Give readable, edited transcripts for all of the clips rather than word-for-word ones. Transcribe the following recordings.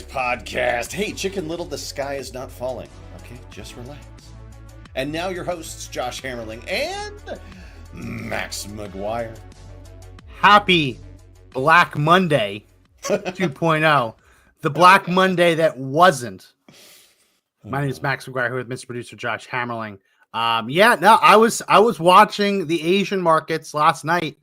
Podcast. Hey, Chicken Little, the sky is not falling. Okay, just relax. And now your hosts, Josh Hammerling and Max McGuire. Happy Black Monday 2.0. The Black Monday that wasn't. My name is Max McGuire, here with Mr. Producer Josh Hammerling. I was watching the Asian markets last night,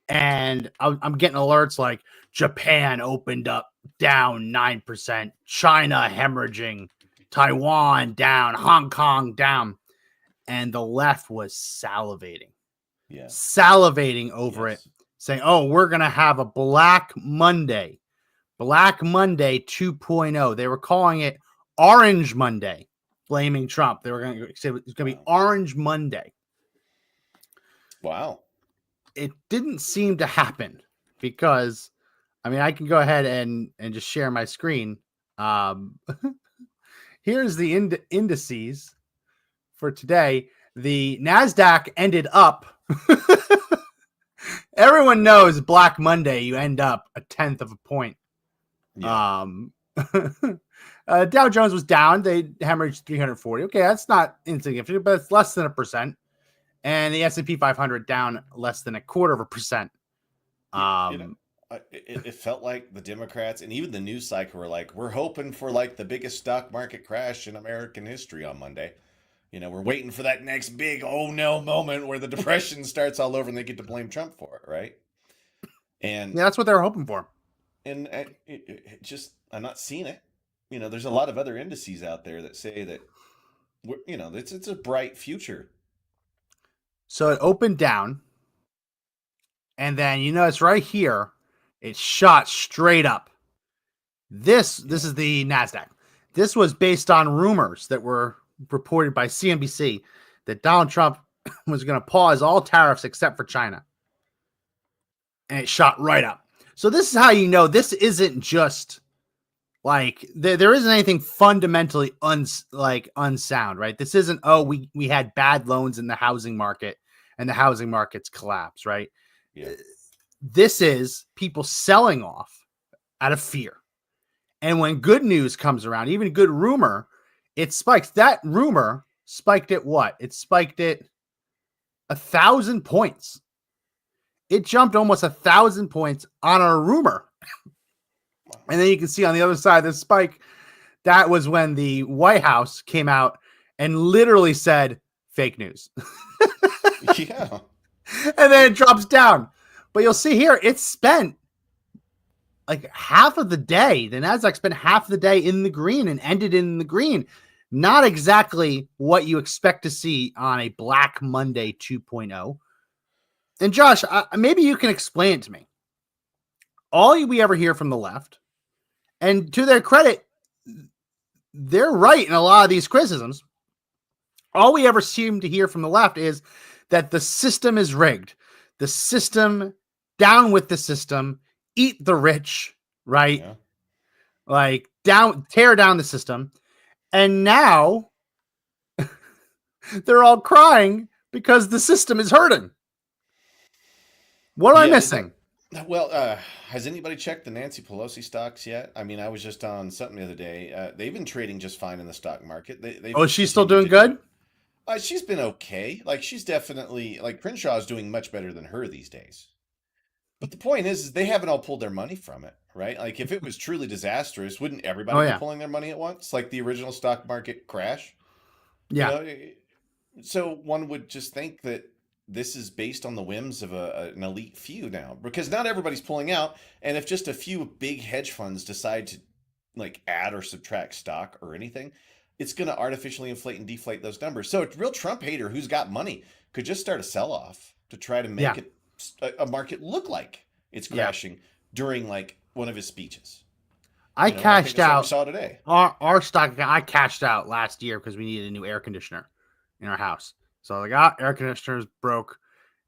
and I'm getting alerts like Japan opened up down 9%, China hemorrhaging, Taiwan down, Hong Kong down, and the left was salivating over it, saying, oh, we're going to have a Black Monday 2.0. They were calling it Orange Monday, blaming Trump. They were going to say it's going to be Orange Monday. Wow. It didn't seem to happen because I can go ahead and just share my screen. Here's the indices for today. The NASDAQ ended up. Everyone knows Black Monday, you end up 1/10 of a point. Yeah. Dow Jones was down. They hemorrhaged 340. Okay, that's not insignificant, but it's less than 1%. And the S&P 500 down less than 0.25%. It felt like the Democrats and even the news cycle were like, we're hoping for like the biggest stock market crash in American history on Monday. We're waiting for that next big oh no moment where the depression starts all over and they get to blame Trump for it, right? And yeah, that's what they were hoping for. And it just, I'm not seeing it. There's a lot of other indices out there that say that, it's a bright future. So it opened down, and then it's right here. It shot straight up. This is the NASDAQ. This was based on rumors that were reported by CNBC that Donald Trump was going to pause all tariffs except for China. And it shot right up. So this is how this isn't just like there isn't anything fundamentally unsound, right? This isn't, we had bad loans in the housing market and the housing market's collapse, right? Yeah. This is people selling off out of fear. And when good news comes around, even good rumor, it spikes. That rumor spiked at what? It spiked at 1,000 points. It jumped almost 1,000 points on a rumor. And then you can see on the other side of the spike, that was when the White House came out and literally said fake news. Yeah. And then it drops down. But you'll see here, it's spent like half of the day. The NASDAQ spent half the day in the green and ended in the green. Not exactly what you expect to see on a Black Monday 2.0. And Josh, maybe you can explain it to me. All we ever hear from the left, and to their credit, they're right in a lot of these criticisms. All we ever seem to hear from the left is that the system is rigged. The system, down with the system, eat the rich, right? Yeah. Like tear down the system. And now they're all crying because the system is hurting. What am I missing? Well, has anybody checked the Nancy Pelosi stocks yet? I was just on something the other day. They've been trading just fine in the stock market. She's still doing good? She's been okay. Like, she's definitely, like, Crenshaw's doing much better than her these days. But the point is they haven't all pulled their money from it, right? Like, if it was truly disastrous, wouldn't everybody be pulling their money at once? Like the original stock market crash? Yeah. So one would just think that this is based on the whims of an elite few now, because not everybody's pulling out. And if just a few big hedge funds decide to, like, add or subtract stock or anything, it's going to artificially inflate and deflate those numbers. So a real Trump hater who's got money could just start a sell-off to try to make it a market look like it's crashing during, like, one of his speeches. I cashed out. We saw today. Our stock. I cashed out last year because we needed a new air conditioner in our house. So I got air conditioners broke.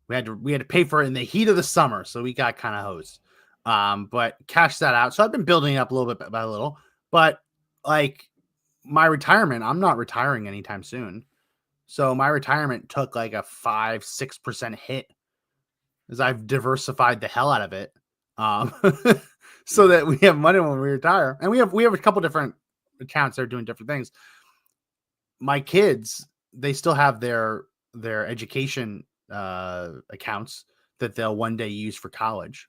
We had to pay for it in the heat of the summer, so we got kind of hosed. But cashed that out. So I've been building up a little bit by a little. But like my retirement, I'm not retiring anytime soon. So my retirement took like a 5-6% hit as I've diversified the hell out of it. Um, so that we have money when we retire. And we have a couple different accounts that are doing different things. My kids, they still have their education accounts that they'll one day use for college.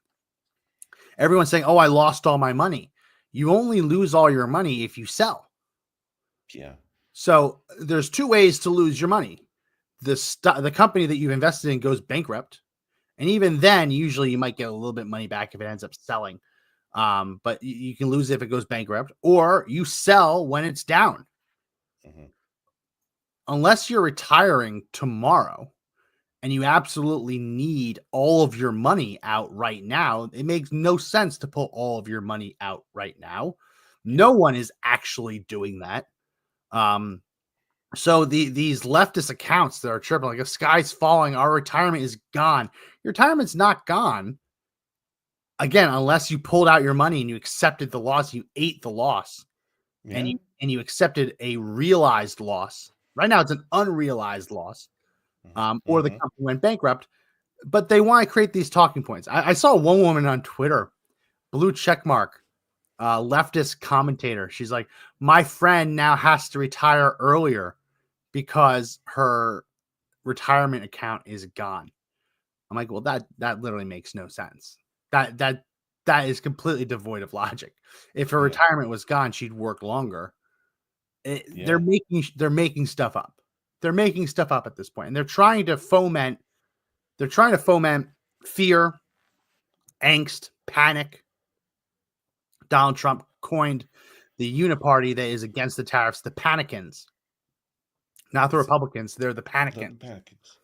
Everyone's saying, "Oh, I lost all my money." You only lose all your money if you sell. Yeah. So there's two ways to lose your money. The company that you've invested in goes bankrupt, and even then, usually you might get a little bit of money back if it ends up selling. But you can lose it if it goes bankrupt, or you sell when it's down. Mm-hmm. Unless you're retiring tomorrow and you absolutely need all of your money out right now, it makes no sense to pull all of your money out right now. No one is actually doing that. So these leftist accounts that are tripping, like, the sky's falling, our retirement is gone. Your retirement's not gone. Again, unless you pulled out your money and you accepted the loss, you ate the loss, Yeah. and you accepted a realized loss. Right now, it's an unrealized loss, or the Mm-hmm. company went bankrupt. But they want to create these talking points. I saw one woman on Twitter, blue check mark, leftist commentator. She's like, my friend now has to retire earlier because her retirement account is gone. I'm like, well, that literally makes no sense. That is completely devoid of logic. If her Yeah. retirement was gone, she'd work longer. Yeah. They're making stuff up. They're making stuff up at this point, and they're trying to foment fear, angst, panic. Donald Trump coined the uniparty that is against the tariffs the panicans. Not the Republicans, they're the The panicans. panicans.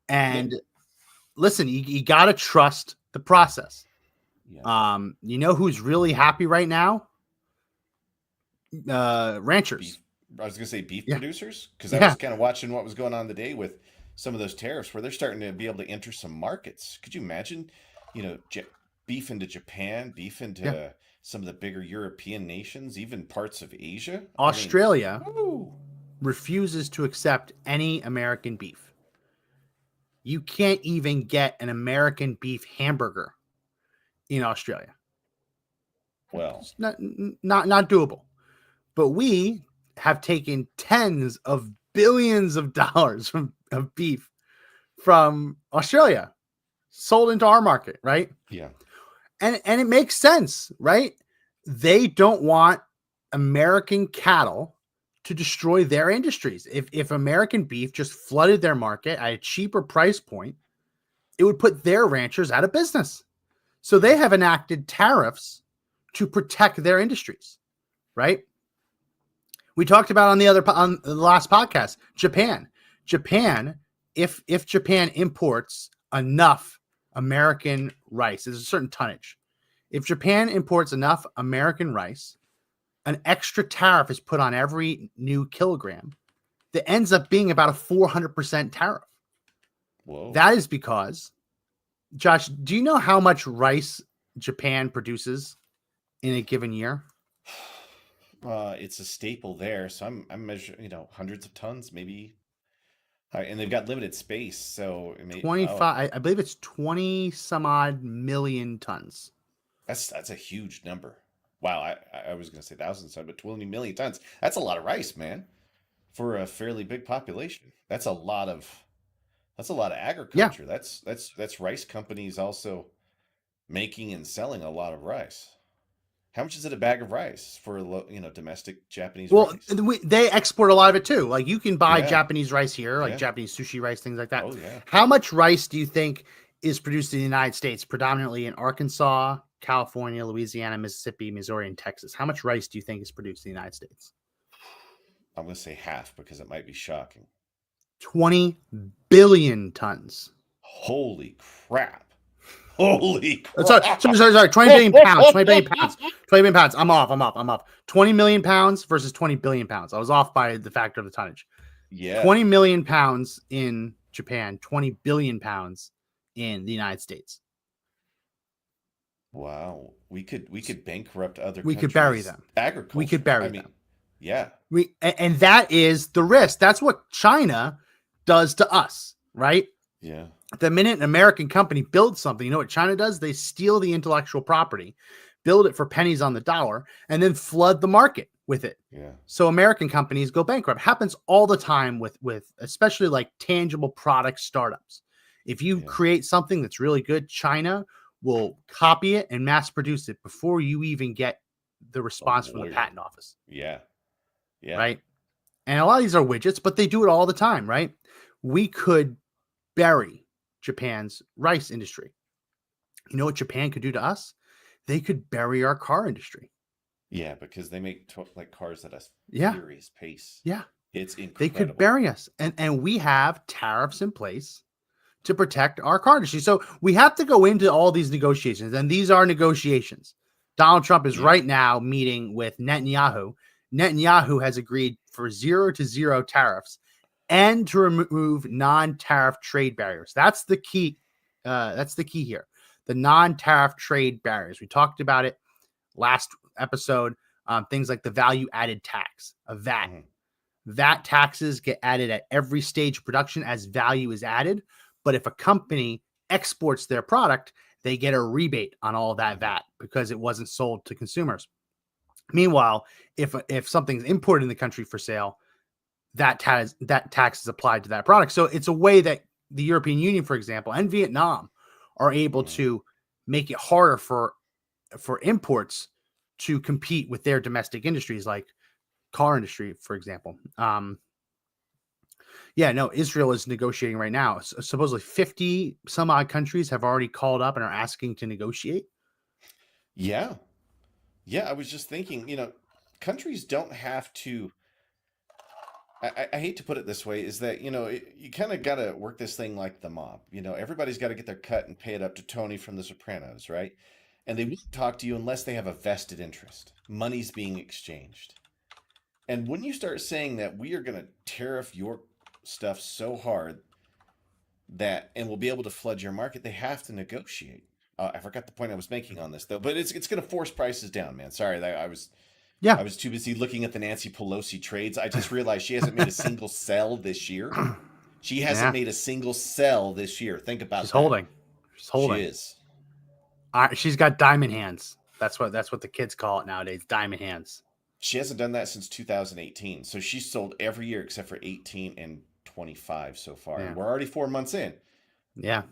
And listen, you got to trust the process. Yeah. You know who's really happy right now? Ranchers. Beef. I was gonna say beef Yeah. producers, because I Yeah. was kind of watching what was going on today with some of those tariffs, where they're starting to be able to enter some markets. Could you imagine, beef into Japan, beef into Yeah. some of the bigger European nations, even parts of Asia? Australia I mean, woo. refuses to accept any American beef. You can't even get an American beef hamburger in Australia. Well, It's not doable. But we have taken tens of billions of dollars of beef from Australia, sold into our market, right? yeah, And it makes sense, right? They don't want American cattle to destroy their industries. If American beef just flooded their market at a cheaper price point, it would put their ranchers out of business. So they have enacted tariffs to protect their industries, right? We talked about on the last podcast, Japan. If Japan imports enough American rice, there's a certain tonnage. If Japan imports enough American rice, an extra tariff is put on every new kilogram that ends up being about a 400% tariff. whoa. That is because, Josh, do you know how much rice Japan produces in a given year? It's a staple there, so I'm measuring, hundreds of tons, maybe. And they've got limited space, so it may. Oh, 25, I believe it's 20 some odd million tons. that's a huge number. Wow, I was gonna say thousands, but 20 million tons. That's a lot of rice, man, for a fairly big population. That's a lot of Yeah. agriculture. That's rice companies also making and selling a lot of rice. How much is it a bag of rice for domestic Japanese Well, rice? they export a lot of it too. Like, you can buy Yeah, Japanese rice here, like yeah. Japanese sushi rice, things like that. Oh yeah. How much rice do you think is produced in the United States, predominantly in Arkansas, California, Louisiana, Mississippi, Missouri, and Texas? How much rice do you think is produced in the United States? I'm gonna say half because it might be shocking. 20 billion tons. Holy crap. Holy Sorry, crap. 20 billion pounds. 20 billion pounds. 20 billion pounds. I'm off. 20 million pounds versus 20 billion pounds. I was off by the factor of the tonnage. Yeah. 20 million pounds in Japan, 20 billion pounds in the United States. Wow. We could bankrupt other We could bury countries' them. We could agriculture. I bury mean, them. yeah. And that is the risk. That's what China does to us, right? Yeah. The minute an American company builds something, you know what China does? They steal the intellectual property, build it for pennies on the dollar, and then flood the market with it. Yeah. So American companies go bankrupt. Happens all the time with especially like tangible product startups. If you Yeah. create something that's really good, China will copy it and mass produce it before you even get the A response from the lawyer. patent office, Yeah. Yeah. right? And a lot of these are widgets, but they do it all the time, right? We could bury Japan's rice industry. You know what Japan could do to us? They could bury our car industry. Yeah, because they make like cars at a Yeah, furious pace. yeah. It's They could incredible. bury us. And we have tariffs in place to protect our car industry. So we have to go into all these negotiations, and these are negotiations. Donald Trump is Yeah. right now meeting with Netanyahu. Netanyahu has agreed for 0 tariffs and to remove non-tariff trade barriers. That's the key. That's the key here. The non-tariff trade barriers. We talked about it last episode. Things like the value-added tax, a VAT. Mhm. VAT taxes get added at every stage of production as value is added. But if a company exports their product, they get a rebate on all that Mhm. VAT because it wasn't sold to consumers. Meanwhile, if something's imported in the country for sale, that tax is applied to that product. So it's a way that the European Union, for example, and Vietnam are able Mhm. to make it harder for imports to compete with their domestic industries, like car industry, for example. Yeah, no, Israel is negotiating right now. Supposedly 50 some odd countries have already called up and are asking to negotiate. Yeah. Yeah, I was just thinking, countries don't have to. I hate to put it this way, is that, you kind of got to work this thing like the mob. Everybody's got to get their cut and pay it up to Tony from The Sopranos, right? And they won't talk to you unless they have a vested interest. Money's being exchanged. And when you start saying that we are going to tariff your stuff so hard and we'll be able to flood your market, they have to negotiate. I forgot the point I was making on this though, but it's going to force prices down, man. Sorry, Yeah. I was too busy looking at the Nancy Pelosi trades. I just realized she hasn't made a single sell this year. She hasn't Yeah. made a single sell this year. Think She's about that. holding. She's She holding. is. She's got diamond hands. That's what the kids call it nowadays. Diamond hands. She hasn't done that since 2018. So she's sold every year except for 18 and 25 so far. And Yeah. we're already 4 months in. Yeah.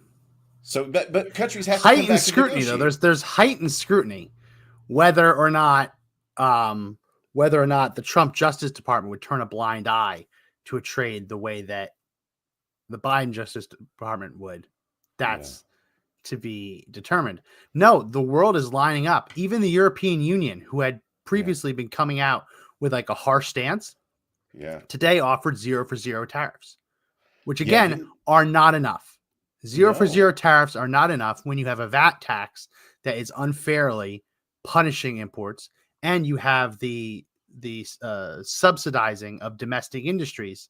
So, but countries have to come Heightened back and scrutiny though. negotiate. There's heightened scrutiny whether or not um the Trump Justice Department would turn a blind eye to a trade the way that the Biden Justice Department would. Yeah, That's to be determined. No, the world is lining up. Even the European Union, who had yeah, previously been coming out with like a harsh stance, yeah, today offered 0 tariffs, which yeah. again Didn't are not enough. 0 no. tariffs are not enough when you have a VAT tax that is unfairly punishing imports, and you have the subsidizing of domestic industries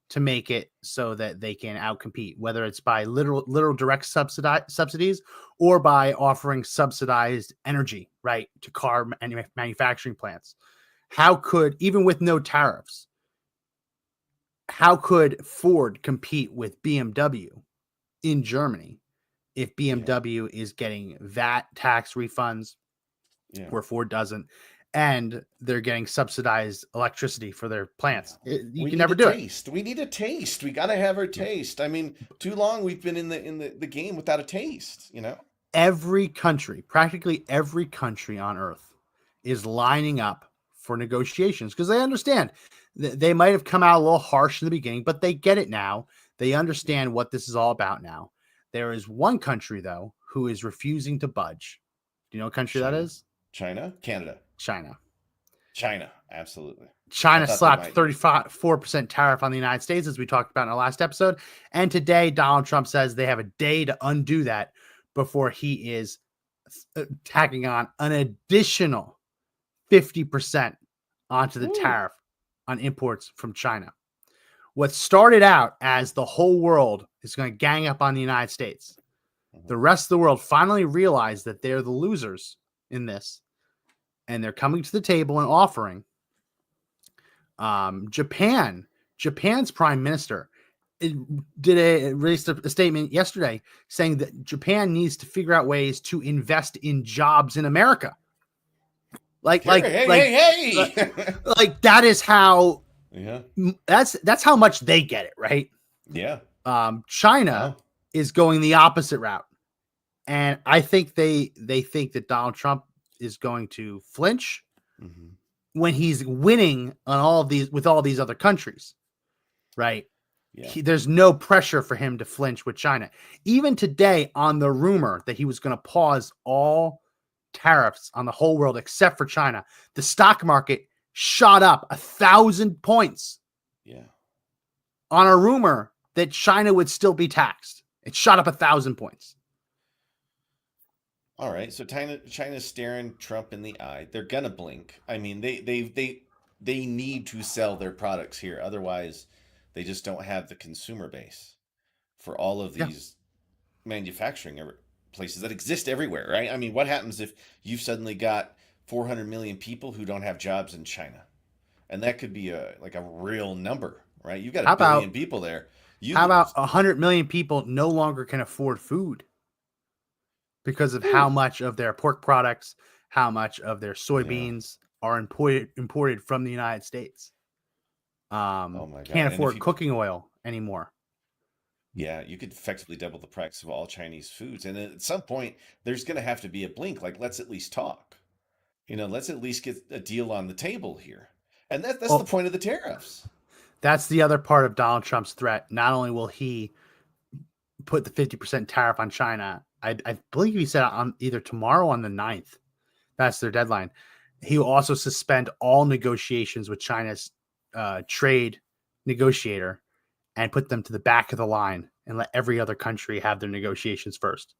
to make it so that they can outcompete, whether it's by literal direct subsidies or by offering subsidized energy, right, to car manufacturing plants. How could, even with no tariffs, how could Ford compete with BMW in Germany if Yeah, BMW is getting VAT tax refunds yeah. where Ford doesn't, and they're getting subsidized electricity for their plants? You We can need never a do it. taste. We need a taste. We got to have our taste. I mean, too long we've been in the game without a taste. Every country, practically every country on earth, is lining up for negotiations because they understand they might have come out a little harsh in the beginning, but they get it now. They Yeah. understand what this is all about now. There is one country, though, who is refusing to budge. Do you know what country that China, is? China, Canada, China. China. Absolutely. I China thought they slapped might be. 34% tariff on the United States, as we talked about in our last episode. And today, Donald Trump says they have a day to undo that before he is tacking on an additional 50% onto the Woo. tariff on imports from China. What started out as the whole world is going to gang up on the United States Mhm. The rest of the world finally realized that they're the losers in this, and they're coming to the table and offering. Japan's prime minister released a statement yesterday saying that Japan needs to figure out ways to invest in jobs in America. Like, Here, like, hey, like, hey, like, hey. like that is how Yeah. that's how much they get it, right? Yeah. China Wow. is going the opposite route, and I think they think that Donald Trump is going to flinch Hmm. when he's winning on all of these with all these other countries, right? Yeah. There's no pressure for him to flinch with China. Even today, on the rumor that he was going to pause all tariffs on the whole world except for China, the stock market shot up 1,000 points Yeah. on a rumor that China would still be taxed. It shot up 1,000 points. All right. So China's staring Trump in the eye. They're gonna blink. I mean, they need to sell their products here. Otherwise, they just don't have the consumer base for all of Yeah. these manufacturing places that exist everywhere, right? I mean, what happens if you've suddenly got 400 million people who don't have jobs in China? And that could be a real number, right? You've got a How billion about people there. You how about lose. 100 million people no longer can afford food because of how Whew. much of their pork products, how much of their Yeah. soybeans are imported from the United States. Oh my God. Can't And if afford you, cooking oil anymore. yeah, you could effectively double the price of all Chinese foods. And at some point, there's going to have to be a blink. Like, let's at least talk. Let's at least get a deal on the table here. And that's the Well, point of the tariffs. that's the other part of Donald Trump's threat. Not only will he put the 50% tariff on China, I believe he said on either tomorrow on the 9th. That's their deadline. He will also suspend all negotiations with China's trade negotiator and put them to the back of the line and let every other country have their negotiations first.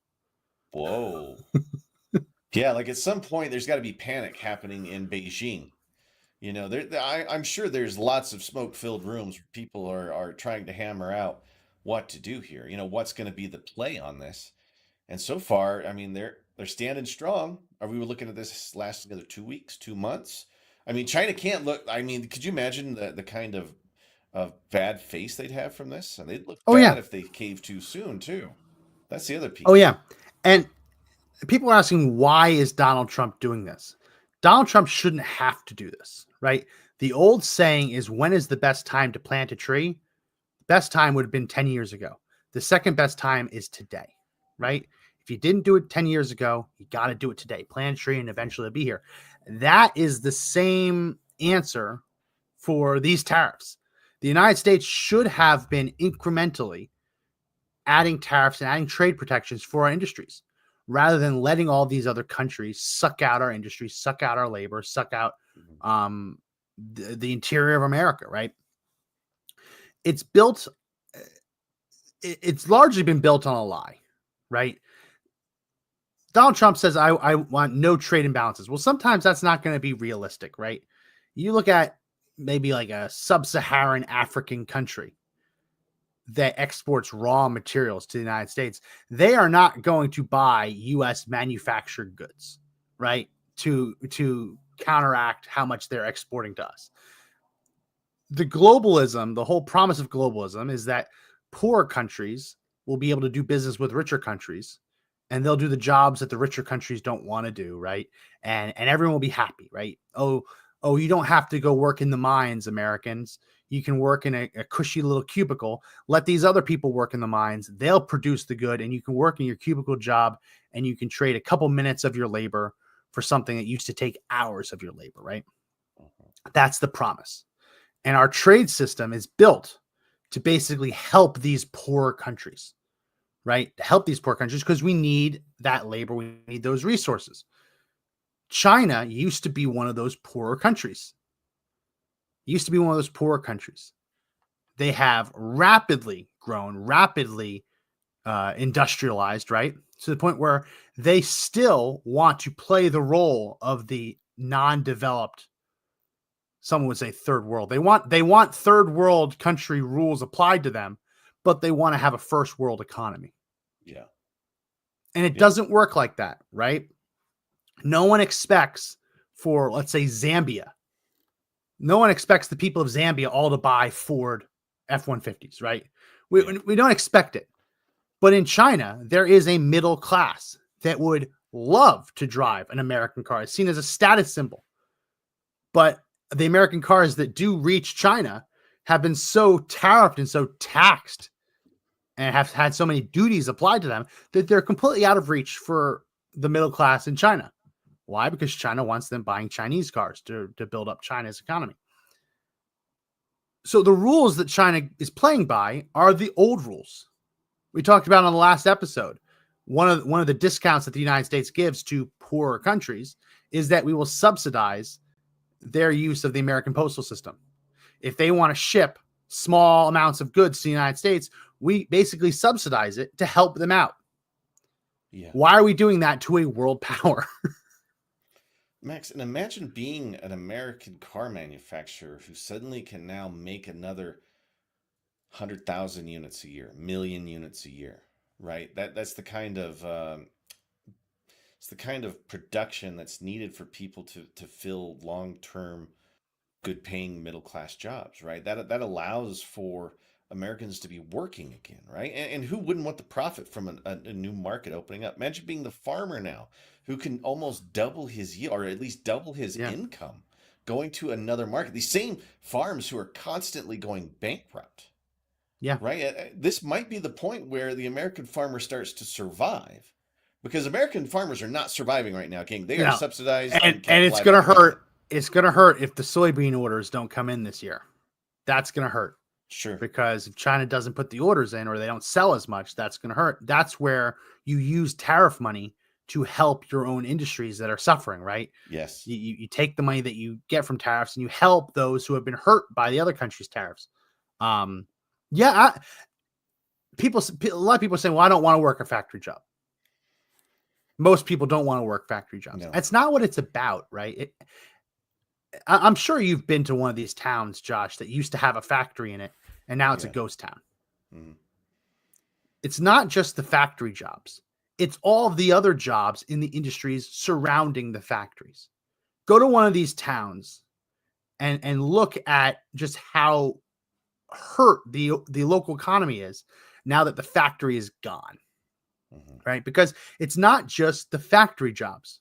Whoa. Yeah, like at some point, there's got to be panic happening in Beijing. I'm sure there's lots of smoke-filled rooms where people are trying to hammer out what to do here. What's going to be the play on this? And so far, I mean, they're standing strong. Are we looking at this lasting another 2 weeks, 2 months? I mean, China can't look. I mean, could you imagine the kind of bad face they'd have from this? And they'd look Oh bad yeah, if they cave too soon, too. That's the other oh piece. yeah, and people are asking why is Donald Trump doing this? Donald Trump shouldn't have to do this, right? The old saying is when is the best time to plant a tree? Best time would have been 10 years ago. The second best time is today, right? If you didn't do it 10 years ago, you got to do it today. Plant a tree and eventually it'll be here. That is the same answer for these tariffs. The United States should have been incrementally adding tariffs and adding trade protections for our industries rather than letting all these other countries suck out our industry, suck out our labor, suck out Mhm. um, the interior of America, right? It's built, it's largely been built on a lie, right? Donald Trump says, I want no trade imbalances. Well, sometimes that's not going to be realistic, right? You look at maybe like a sub Saharan African country that exports raw materials to the United States, they are not going to buy US manufactured goods, right? To counteract how much they're exporting to us. The whole promise of globalism is that poorer countries will be able to do business with richer countries and they'll do the jobs that the richer countries don't want to do, right? And everyone will be happy, right? Oh, you don't have to go work in the mines, Americans. You can work in a cushy little cubicle. Let these other people work in the mines. They'll produce the good and you can work in your cubicle job and you can trade a couple minutes of your labor for something that used to take hours of your labor, right? That's the promise. And our trade system is built to basically help these poor countries, right? To help these poor countries because we need that labor, we need those resources. China used to be one of those poorer countries. Used to be one of those poorer countries. They have rapidly grown, rapidly industrialized, right? To the point where they still want to play the role of the non-developed, someone would say third world. They want third world country rules applied to them, but they want to have a first world economy. Yeah. And it Yeah. doesn't work like that, right? No one expects for, let's say, Zambia. No one expects the people of Zambia all to buy Ford F-150s, right? We, Yeah. we don't expect it. But in China, there is a middle class that would love to drive an American car. It's seen as a status symbol. But the American cars that do reach China have been so tariffed and so taxed and have had so many duties applied to them that they're completely out of reach for the middle class in China. Why? Because China wants them buying Chinese cars to build up China's economy. So the rules that China is playing by are the old rules we talked about on the last episode. One of the discounts that the United States gives to poorer countries is that we will subsidize their use of the American postal system. If they want to ship small amounts of goods to the United States, we basically subsidize it to help them out. Yeah. Why are we doing that to a world power? Max, and imagine being an American car manufacturer who suddenly can now make another 100,000 units a year, million units a year, right? That's the kind of it's the kind of production that's needed for people to fill long-term, good-paying middle-class jobs, right? That allows for Americans to be working again, right? And who wouldn't want the profit from a new market opening up? Imagine being the farmer now who can almost double his yield or at least double his Yeah. income going to another market. These same farms who are constantly going bankrupt, Yeah. right? This might be the point where the American farmer starts to survive because American farmers are not surviving right now, King. They are No. subsidized and And kept it's alive going by to the government. hurt. It's going to hurt if the soybean orders don't come in this year. That's going to hurt Sure. because if China doesn't put the orders in or they don't sell as much, that's going to hurt. That's where you use tariff money to help your own industries that are suffering, right? Yes. You take the money that you get from tariffs and you help those who have been hurt by the other country's tariffs. Yeah, a lot of people say, well, I don't want to work a factory job. Most people don't want to work factory jobs. No. That's not what it's about, right? I'm sure you've been to one of these towns, Josh, that used to have a factory in it, and now it's a Yeah. ghost town. Mhm. It's not just the factory jobs. It's all of the other jobs in the industries surrounding the factories. Go to one of these towns and look at just how hurt the local economy is now that the factory is gone, Mhm. right? Because it's not just the factory jobs,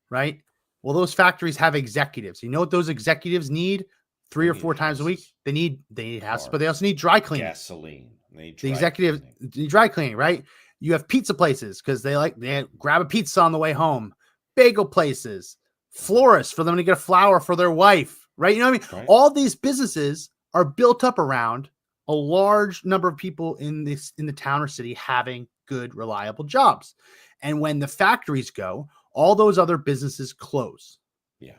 right? Well, those factories have executives. You know what those executives need? Three They or need four times a week. houses, They need houses, but they cars, also need dry cleaning. gasoline. They need The dry executive cleaning. need dry cleaning, right? You have pizza places because they grab a pizza on the way home. Bagel places, Mhm. florists for them to get a flower for their wife, right? You know what I mean? Right? All these businesses are built up around a large number of people in the town or city having good, reliable jobs. And when the factories go, all those other businesses close, Yeah.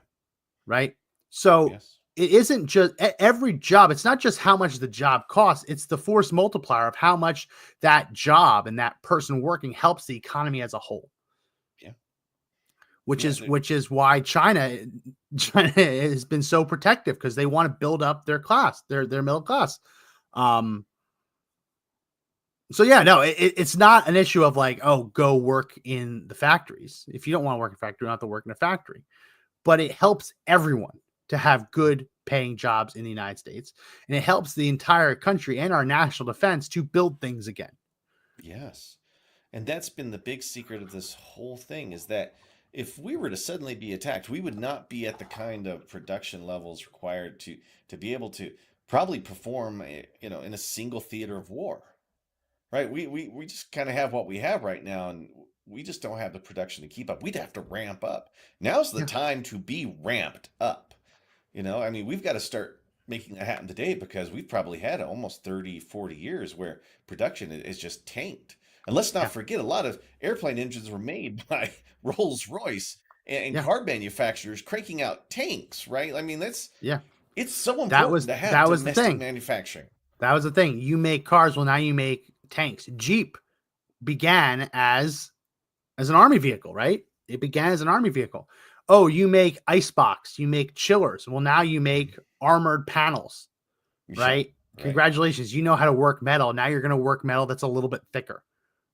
right? So Yes. it isn't just every job. It's not just how much the job costs. It's the force multiplier of how much that job and that person working helps the economy as a whole. Yeah. Which Yeah. is why China has been so protective because they want to build up their class, their middle class. So yeah, no, it's not an issue of like, oh, go work in the factories. If you don't want to work in a factory, you don't have to work in a factory. But it helps everyone to have good paying jobs in the United States. And it helps the entire country and our national defense to build things again. Yes. And that's been the big secret of this whole thing is that if we were to suddenly be attacked, we would not be at the kind of production levels required to be able to probably perform, in a single theater of war. Right? We just kind of have what we have right now, and we just don't have the production to keep up. We'd have to ramp up. Now's the Yeah. time to be ramped up. I mean, we've got to start making that happen today because we've probably had almost 30, 40 years where production is just tanked. And let's not Yeah. forget, a lot of airplane engines were made by Rolls-Royce and Yeah. car manufacturers cranking out tanks, right? I mean, Yeah. it's so That important was to have that was the domestic thing. manufacturing. That was the thing. You make cars, well, now you make tanks. Jeep began as an army vehicle, right? It began as an army vehicle. Oh, you make icebox, you make chillers. Well, now you make armored panels, Yeah, right? right. Congratulations. You know how to work metal. Now you're going to work metal that's a little bit thicker,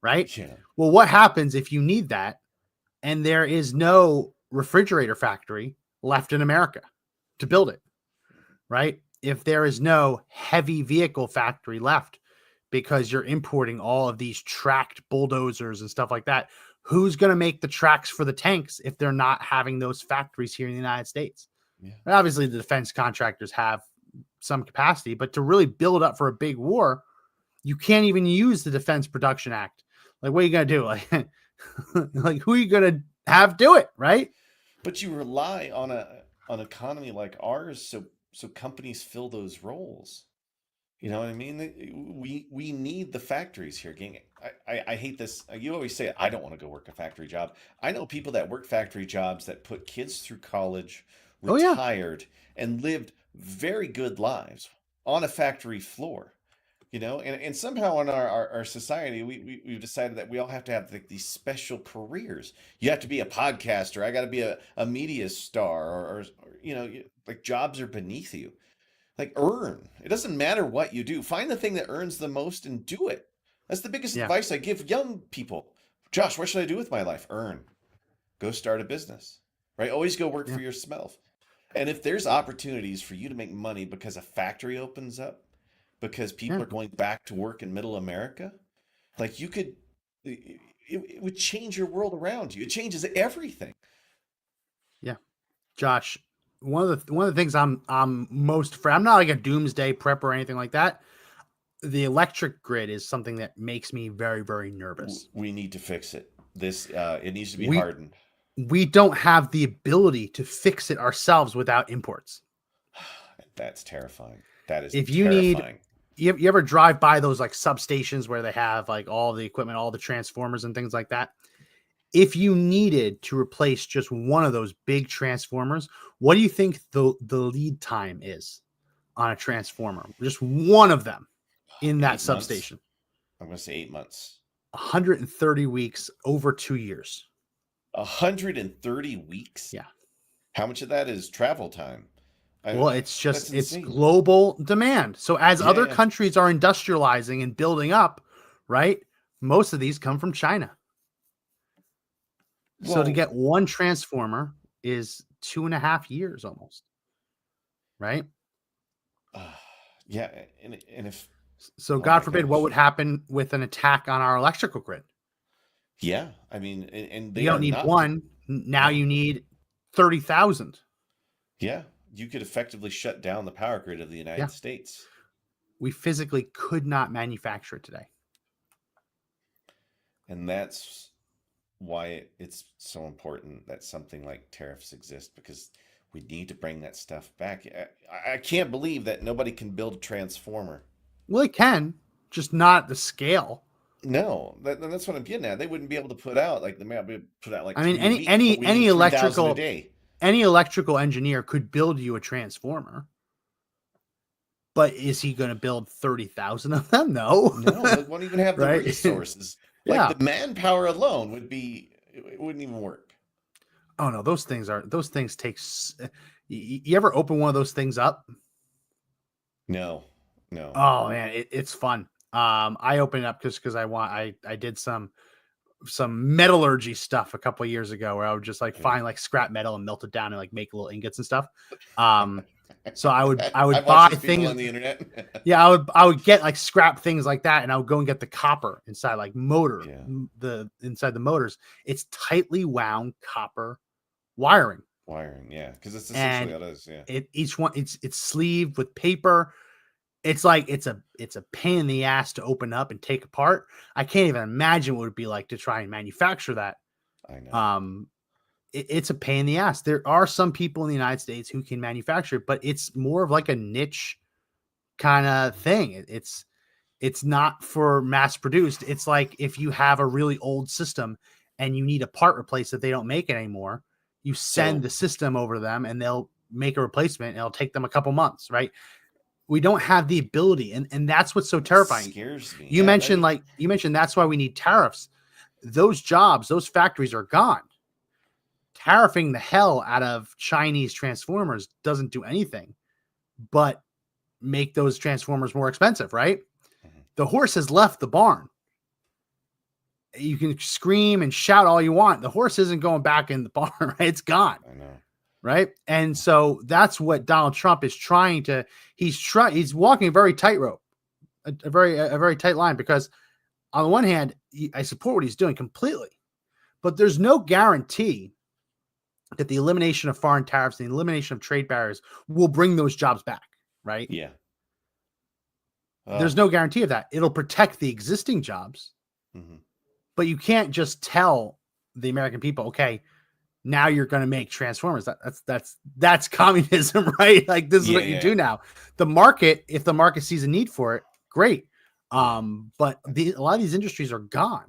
right? Yeah. Well, what happens if you need that and there is no refrigerator factory left in America to build it, right? If there is no heavy vehicle factory left because you're importing all of these tracked bulldozers and stuff like that, who's going to make the tracks for the tanks if they're not having those factories here in the United States? Yeah. And obviously, the defense contractors have some capacity, but to really build up for a big war, you can't even use the Defense Production Act. Like, what are you going to do? Like, like, who are you going to have do it, right? But you rely on an economy like ours, so companies fill those roles. You know what I mean? We need the factories here. Gang. I hate this. You always say I don't want to go work a factory job. I know people that work factory jobs that put kids through college, Oh, yeah. retired, and lived very good lives on a factory floor. And somehow in our society, we've decided that we all have to have like these special careers. You have to be a podcaster. I got to be a media star, like jobs are beneath you. Like earn. It doesn't matter what you do. Find the thing that earns the most and do it. That's the biggest Yeah. advice I give young people. Josh, what should I do with my life? Earn. Go start a business. Right? Always go work Yeah. for yourself. And if there's opportunities for you to make money because a factory opens up, because people Yeah. are going back to work in middle America, like you could it would change your world around you. It changes everything. Yeah. Josh, one of the things I'm most afraid, I'm not like a doomsday prepper or anything like that. The electric grid is something that makes me very, very nervous. We need to fix it. This it needs to be We hardened. we don't have the ability to fix it ourselves without imports. That's terrifying. That is If you need terrifying. you ever drive by those like substations where they have like all the equipment, all the transformers and things like that? If you needed to replace just one of those big transformers, what do you think the lead time is on a transformer? Just one of them in that 8 months. substation. I'm going to say 8 months. 130 weeks over 2 years. 130 weeks. Yeah. How much of that is travel time? Well, That's it's insane. global demand. So as other Yeah. countries are industrializing and building up, right? Most of these come from China. So to Well, get one transformer is 2.5 years almost, right? yeah, and if So oh God my forbid, what gosh, would happen with an attack on our electrical grid? yeah, I mean, and You they are don't need not one. Now no, you need 30,000. yeah, you could effectively shut down the power grid of the Yeah. United States. We physically could not manufacture it today. And that's why it's so important that something like tariffs exist because we need to bring that stuff back. I can't believe that nobody can build a transformer. Well, it can, just not at the scale. No, that's what I'm getting at. They wouldn't be able to put out like they may be able to put out like I mean, three a week, but we need 3,000 a day. any electrical engineer could build you a transformer. But is he going to build 30,000 of them? No. No, they won't even have the Right? resources. Like Yeah. the manpower alone it wouldn't even work. Oh no, those things take. You ever open one of those things up? No, no. Oh man, it's fun. I opened it up because I did some metallurgy stuff a couple of years ago where I would just like Okay. find like scrap metal and melt it down and like make little ingots and stuff. So I would I've buy watched these people things on the internet. Yeah, I would get like scrap things like that, and I would go and get the copper inside like motor, Yeah. inside the motors. It's tightly wound copper wiring, Wiring, yeah, because it's and essentially how it is, yeah. each one it's sleeved with paper. It's like it's a pain in the ass to open up and take apart. I can't even imagine what it would be like to try and manufacture that. I know. It's a pain in the ass. There are some people in the United States who can manufacture it, but it's more of like a niche kind of thing. It's not for mass produced. It's like if you have a really old system and you need a part replaced that they don't make it anymore, you send the system over to them and they'll make a replacement and it'll take them a couple months, right? We don't have the ability, and that's what's so terrifying. Scares me. You mentioned that's why we need tariffs. Those jobs, those factories are gone. Tariffing the hell out of Chinese transformers doesn't do anything but make those transformers more expensive, right? Mhm. The horse has left the barn. you can scream and shout all you want. The horse isn't going back in the barn, right? It's gone. I know. Right. And so that's what Donald Trump is trying to, he's walking a very tightrope, a very tight line, because on the one hand, I support what he's doing completely, but there's no guarantee that the elimination of foreign tariffs, the elimination of trade barriers will bring those jobs back. Right. Yeah. There's no guarantee of that. It'll protect the existing jobs, but you can't just tell the American people, okay, now you're going to make Transformers. That's communism, right? Like this is what you do now. The market, if the market sees a need for it, great. But a lot of these industries are gone.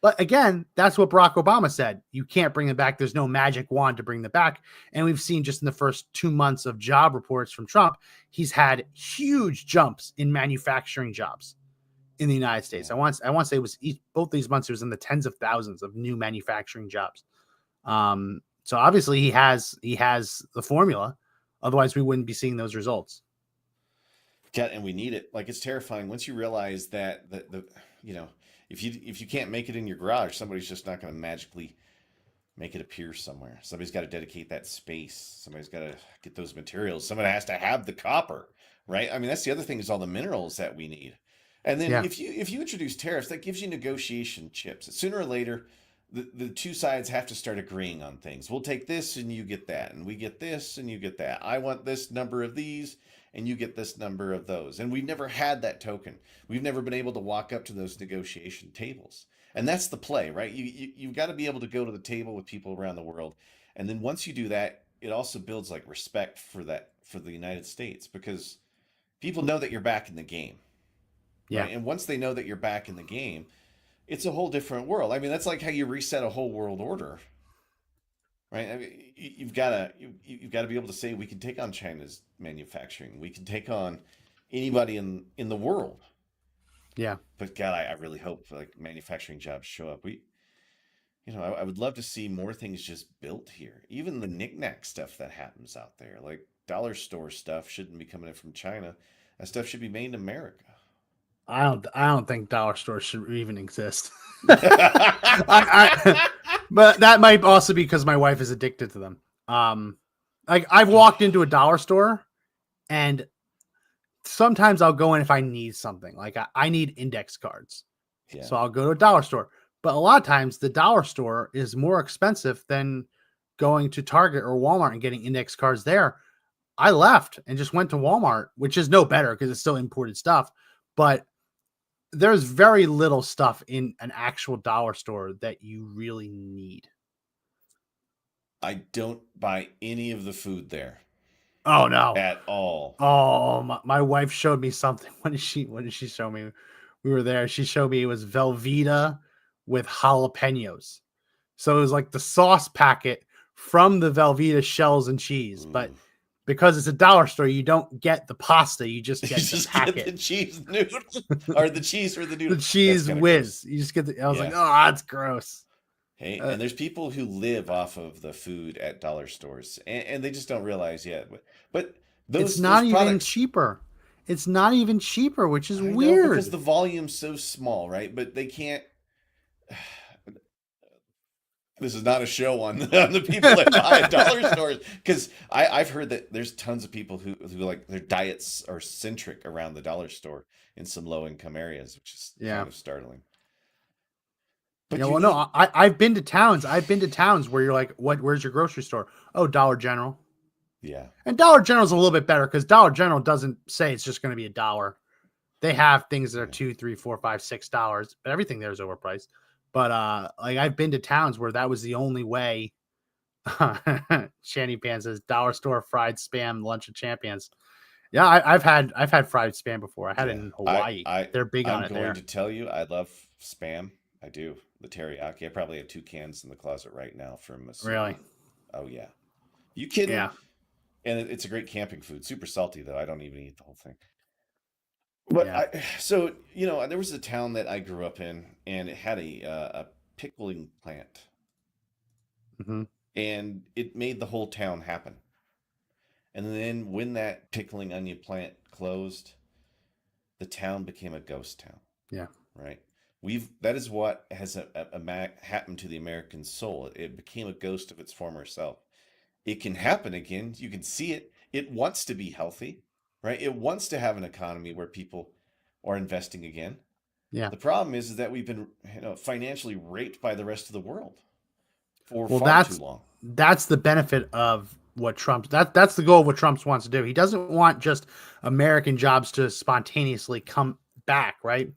But again, that's what Barack Obama said. You can't bring them back. There's no magic wand to bring them back. And we've seen just in the first 2 months of job reports from Trump, he's had huge jumps in manufacturing jobs in the United States. I want to say it was both these months, it was in the tens of thousands of new manufacturing jobs. So obviously he has the formula. Otherwise we wouldn't be seeing those results. Yeah, and we need it. Like, it's terrifying once you realize that the if you can't make it in your garage, somebody's just not going to magically make it appear somewhere. Somebody's got to dedicate that space. Somebody's got to get those materials. Somebody has to have the copper, right? I mean, that's the other thing, is all the minerals that we need. And then if you introduce tariffs, that gives you negotiation chips. Sooner or later, the two sides have to start agreeing on things. We'll take this and you get that, and we get this and you get that. I want this number of these and you get this number of those. And we've never had that token. We've never been able to walk up to those negotiation tables. And that's the play, right? You've got to be able to go to the table with people around the world. And then once you do that, it also builds like respect for the United States, because people know that you're back in the game. Yeah. Right? And once they know that you're back in the game, it's a whole different world. I mean, that's like how you reset a whole world order, right? I mean, you've got to be able to say, we can take on China's manufacturing, we can take on anybody in the world. Yeah. But God, I really hope like manufacturing jobs show up. I would love to see more things just built here. Even the knickknack stuff that happens out there, like dollar store stuff, shouldn't be coming in from China. That stuff should be made in America. I don't think dollar stores should even exist. But that might also be because my wife is addicted to them. Like I've walked into a dollar store, and sometimes I'll go in if I need something. Like I need index cards, so I'll go to a dollar store. But a lot of times the dollar store is more expensive than going to Target or Walmart and getting index cards there. I left and just went to Walmart, which is no better because it's still imported stuff. But there's very little stuff in an actual dollar store that you really need. I don't buy any of the food there. Oh no, at all. Oh, my wife showed me something. What did she show me? We were there. She showed me it was Velveeta with jalapenos. So it was like the sauce packet from the Velveeta shells and cheese, but because it's a dollar store, you don't get the pasta. You just get the packet. Get the cheese noodles, or the cheese for the noodles. The cheese whiz. Gross. You just get the. I was like, oh, that's gross. Hey, and there's people who live off of the food at dollar stores, and they just don't realize yet. But it's not even products, cheaper. It's not even cheaper, which is weird. Because the volume's so small, right? But they can't. This is not a show on the people that buy at dollar stores, because I've heard that there's tons of people who like their diets are centric around the dollar store in some low income areas, which is kind of startling. But no, I've been to towns. I've been to towns where you're like, where's your grocery store? Oh, Dollar General. Yeah. And Dollar General's a little bit better because Dollar General doesn't say it's just going to be $1. They have things that are $2, $3, $4, $5, $6, but everything there is overpriced. But like I've been to towns where that was the only way. Shanny Pan says dollar store fried spam lunch of champions. Yeah, I've had fried spam before. I had it in Hawaii. They're big on it there. I'm going to tell you, I love spam. I do. The teriyaki. I probably have 2 cans in the closet right now from a Really? Oh yeah. You kidding? Yeah. And it's a great camping food. Super salty though. I don't even eat the whole thing. But so there was a town that I grew up in, and it had a pickling plant, and it made the whole town happen. And then when that pickling onion plant closed, the town became a ghost town. Yeah. Right. That is what has happened to the American soul. It became a ghost of its former self. It can happen again. You can see it. It wants to be healthy, right? It wants to have an economy where people are investing again. Yeah. The problem is that we've been, financially raped by the rest of the world for Well, far too that's long. that's the benefit of what that's the goal of what Trump wants to do. He doesn't want just American jobs to spontaneously come back, right?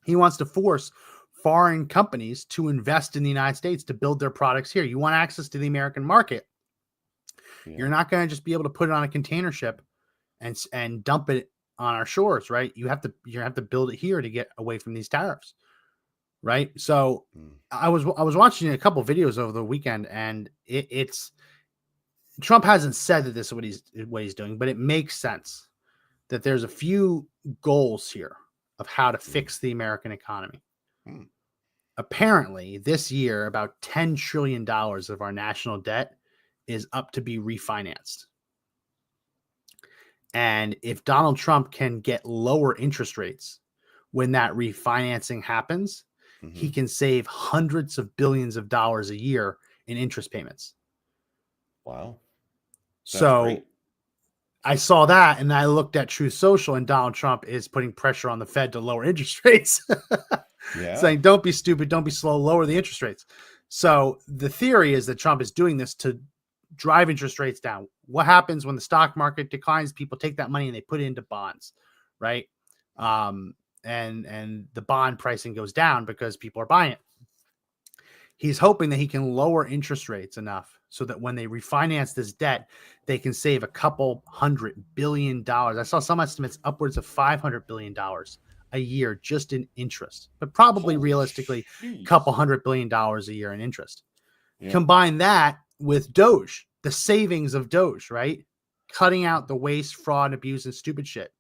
He wants to force foreign companies to invest in the United States to build their products here. You want access to the American market. Yeah. You're not going to just be able to put it on a container ship and dump it on our shores, right? You have to build it here to get away from these tariffs, right? So Mm. I was watching a couple videos over the weekend, and it's Trump hasn't said that this is what he's doing, but it makes sense that there's a few goals here of how to Mm. fix the American economy. Mm. Apparently, this year, about $10 trillion of our national debt is up to be refinanced. And if Donald Trump can get lower interest rates when that refinancing happens, he Hmm. can save hundreds of billions of dollars a year in interest payments. Wow. That's So great. I saw that and I looked at Truth Social, and Donald Trump is putting pressure on the Fed to lower interest rates, Yeah. saying, don't be stupid, don't be slow, lower the interest rates. So the theory is that Trump is doing this to drive interest rates down. What happens when the stock market declines? People take that money and they put it into bonds, right? Um, and the bond pricing goes down because people are buying it. He's hoping that he can lower interest rates enough so that when they refinance this debt, they can save a couple $100 billion. I saw some estimates upwards of $500 billion a year just in interest, but probably Holy realistically, a couple jeez. $100 billion a year in interest. Yeah. Combine that with Doge, the savings of Doge, right? Cutting out the waste, fraud, abuse, and stupid shit.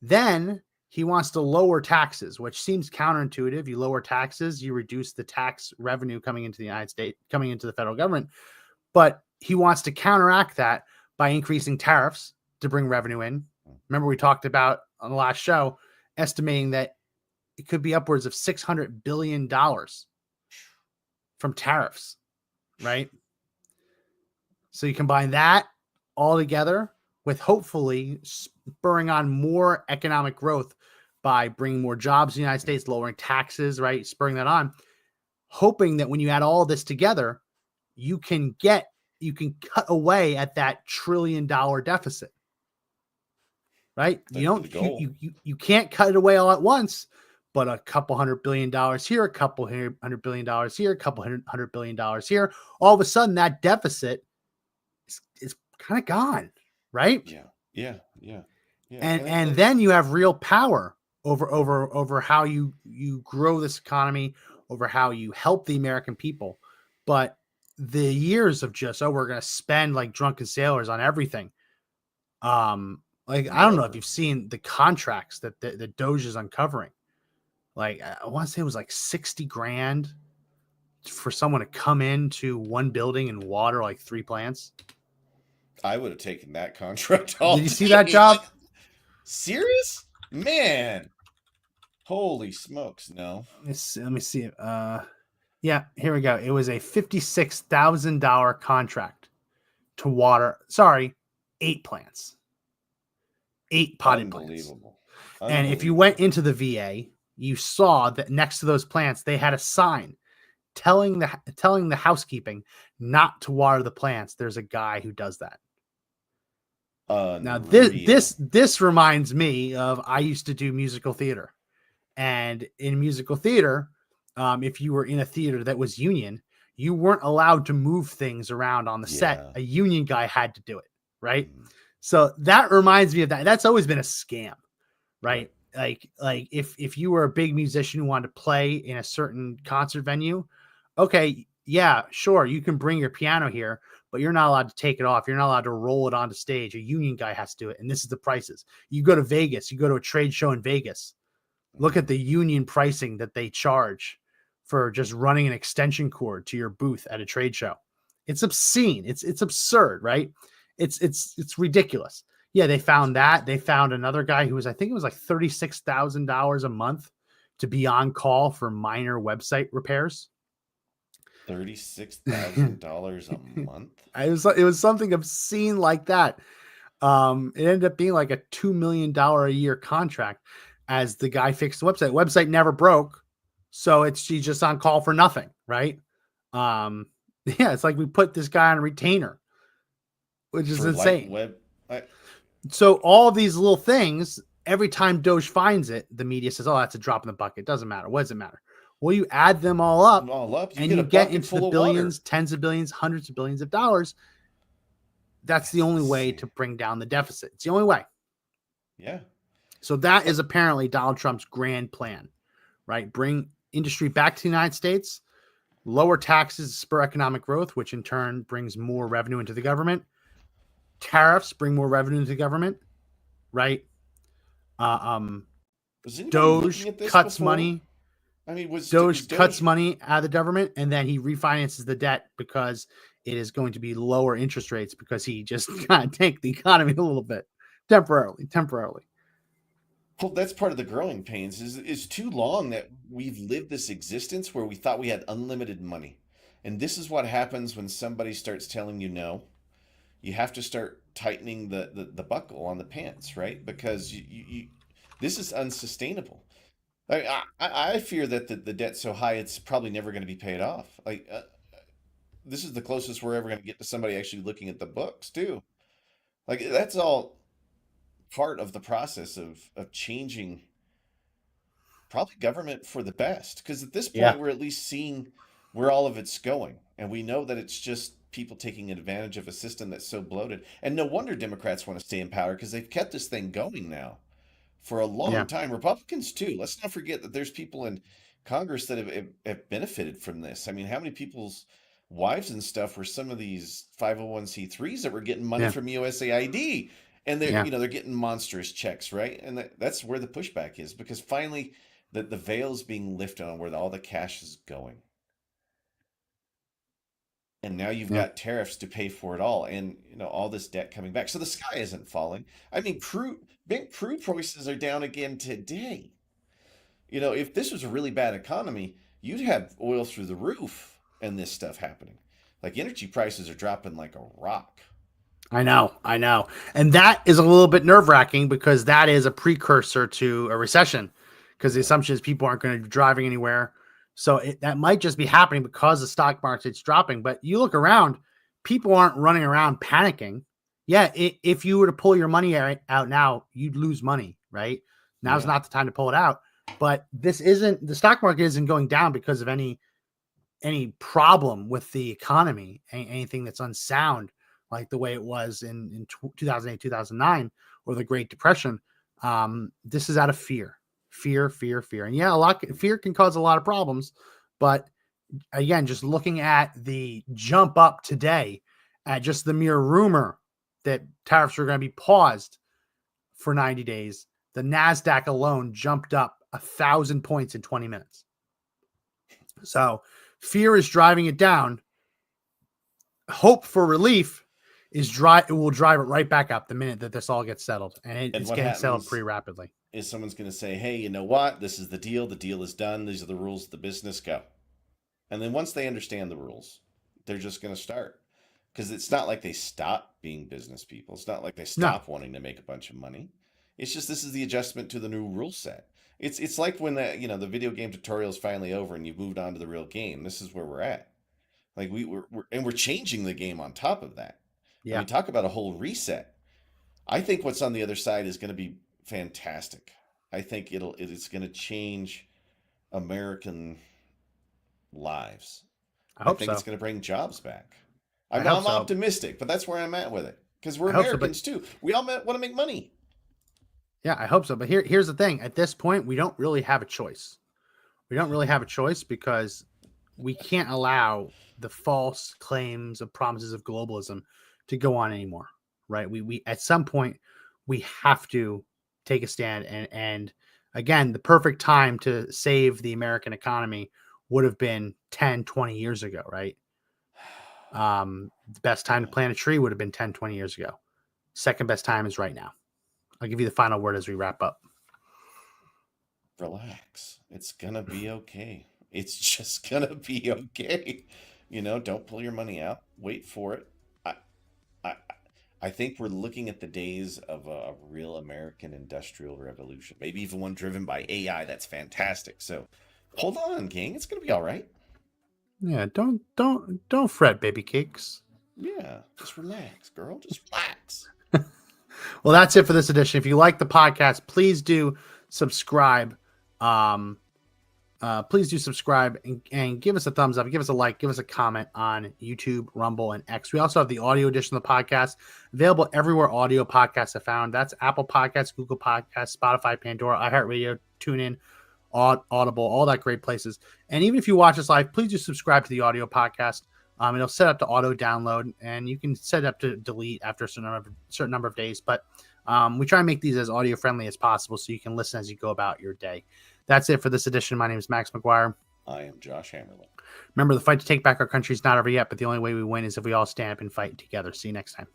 Then he wants to lower taxes, which seems counterintuitive. You lower taxes, you reduce the tax revenue coming into the United States, coming into the federal government. But he wants to counteract that by increasing tariffs to bring revenue in. Remember, we talked about on the last show, estimating that it could be upwards of $600 billion from tariffs, right? So you combine that all together with hopefully spurring on more economic growth by bringing more jobs to the United States, lowering taxes, right? Spurring that on, hoping that when you add all this together, you can cut away at that $1 trillion deficit, right? You That'd be the don't goal. you can't cut it away all at once, but a couple $100 billion here, a couple $100 billion here, a couple $100 billion here, all of a sudden that deficit is kind of gone, right? Yeah. Yeah. Yeah. Yeah. And then you have real power over how you grow this economy, over how you help the American people. But the years of just, oh, we're going to spend like drunken sailors on everything. Like, It'll I be don't know if over. you've seen the contracts that the Doge is uncovering. Like, I want to say it was like 60 grand for someone to come into one building and water like 3 plants. I would have taken that contract Did all you see that day. job? Serious? Man. Holy smokes. No. Let me see. Yeah, here we go. It was a $56,000 contract to water, 8 plants, 8 potted plants. Unbelievable. And if you went Unbelievable. into the VA, you saw that next to those plants, they had a sign telling the housekeeping not to water the plants. There's a guy who does that. Now, Unreal. this reminds me of, I used to do musical theater. And in musical theater, if you were in a theater that was union, you weren't allowed to move things around on the set. Yeah. A union guy had to do it, right? Mhm. So that reminds me of that. That's always been a scam, Right. right? Like if you were a big musician who wanted to play in a certain concert venue, okay, yeah, sure, you can bring your piano here, but you're not allowed to take it off. You're not allowed to roll it onto stage. A union guy has to do it, and this is the prices. You go to Vegas, you go to a trade show in Vegas. Look at Mhm. the union pricing that they charge for just running an extension cord to your booth at a trade show. It's obscene. It's absurd, right? It's ridiculous. Yeah, they found that. They found another guy who was, I think it was like $36,000 a month to be on call for minor website repairs. $36,000 a month. It was something obscene like that. It ended up being like a $2 million a year contract as the guy fixed the website. Website never broke, so she's just on call for nothing, right? Yeah, it's like we put this guy on a retainer, which is For light insane. web. I, So all these little things, every time Doge finds it, the media says, "Oh, that's a drop in the bucket. It doesn't matter. What does it matter?" Well, you add them all up, you and get you a get bucket into the full of water. billions, tens of billions, hundreds of billions of dollars. That's the That's only way insane. to bring down the deficit. It's the only way. Yeah. So that is But apparently Donald Trump's grand plan, right? Bring industry back to the United States, lower taxes to spur economic growth, which in turn brings more revenue into the government. Tariffs bring more revenue into the government, right? Uh, um, was anybody looking Doge at this cuts before? money. I mean, was Doge cuts Doge. money out of the government, and then he refinances the debt because it is going to be lower interest rates because he just kind of tanked the economy a little bit temporarily. Temporarily. Well, that's part of the growing pains. Is too long that we've lived this existence where we thought we had unlimited money, and this is what happens when somebody starts telling you no. You have to start tightening the buckle on the pants, right? Because this is unsustainable. I fear that the debt's so high it's probably never going to be paid off. This is the closest we're ever going to get to somebody actually looking at the books too. Like that's all part of the process of changing probably government for the best. Because at this Yeah. point we're at least seeing where all of it's going, and we know that it's just people taking advantage of a system that's so bloated. And no wonder Democrats want to stay in power because they've kept this thing going now for a long Yeah. time. Republicans too. Let's not forget that there's people in Congress that have benefited from this. I mean, how many people's wives and stuff were some of these 501c3s that were getting money Yeah. from USAID, and they're Yeah. they're getting monstrous checks, right? And that's where the pushback is because finally the veil's being lifted on where all the cash is going. And now you've Yeah. got tariffs to pay for it all, and all this debt coming back. So the sky isn't falling. I mean, big crude prices are down again today. If this was a really bad economy, you'd have oil through the roof and this stuff happening. Like energy prices are dropping like a rock. I know. I know. And that is a little bit nerve wracking because that is a precursor to a recession because the Yeah. assumption is people aren't going to be driving anywhere. So that might just be happening because the stock market's dropping. But you look around, people aren't running around panicking. Yeah. If you were to pull your money out now, you'd lose money, right? Now's Yeah. not the time to pull it out. But the stock market isn't going down because of any problem with the economy, anything that's unsound, like the way it was in 2008, 2009, or the Great Depression. This is out of fear, fear. And yeah, fear can cause a lot of problems. But again, just looking at the jump up today at just the mere rumor that tariffs are going to be paused for 90 days, the NASDAQ alone jumped up 1,000 points in 20 minutes. So fear is driving it down. Hope for relief it will drive it right back up the minute that this all gets settled. And And it's what getting settled happens pretty rapidly. is someone's going to say, hey, you know what? This is the deal. The deal is done. These are the rules of the business. Go. And then once they understand the rules, they're just going to start. Because it's not like they stop being business people. It's not like they No. stop wanting to make a bunch of money. It's just this is the adjustment to the new rule set. It's like when the video game tutorial is finally over and you've moved on to the real game. This is where we're at. Like we're changing the game on top of that. I Yeah. mean, talk about a whole reset. I think what's on the other side is going to be fantastic. I think it's going to change American lives. I I hope think it's so. going to bring jobs back. I I'm hope I'm so. optimistic, but that's where I'm at with it because we're I hope so. But Americans too. We all want to make money. yeah, I hope so. But here's the thing. At this point, we don't really have a choice. We don't really have a choice because we can't allow the false claims of promises of globalism to go on anymore. Right. We at some point we have to take a stand and again, the perfect time to save the American economy would have been 10, 20 years ago, right? The best time to Yeah. plant a tree would have been 10, 20 years ago. Second best time is right now. I'll give you the final word as we wrap up. Relax. It's gonna be okay. It's just gonna be okay. Don't pull your money out. Wait for it. I, I, I think we're looking at the days of a real American industrial revolution. Maybe even one driven by AI. That's fantastic. So, hold on, King. It's gonna be all right. Yeah, don't fret, baby cakes. Yeah, just relax, girl. Just relax. Well, that's it for this edition. If you like the podcast, please do subscribe. Please do subscribe and give us a thumbs up, give us a like, give us a comment on YouTube, Rumble, and X. We also have the audio edition of the podcast available everywhere audio podcasts are found. That's Apple Podcasts, Google Podcasts, Spotify, Pandora, iHeartRadio, TuneIn, Audible, all that great places. And even if you watch us live, please do subscribe to the audio podcast. It'll set up to auto download, and you can set it up to delete after a certain number of days. But we try and make these as audio friendly as possible so you can listen as you go about your day. That's it for this edition. My name is Max McGuire. I am Josh Hammerlin. Remember, the fight to take back our country is not over yet, but the only way we win is if we all stand up and fight together. See you next time.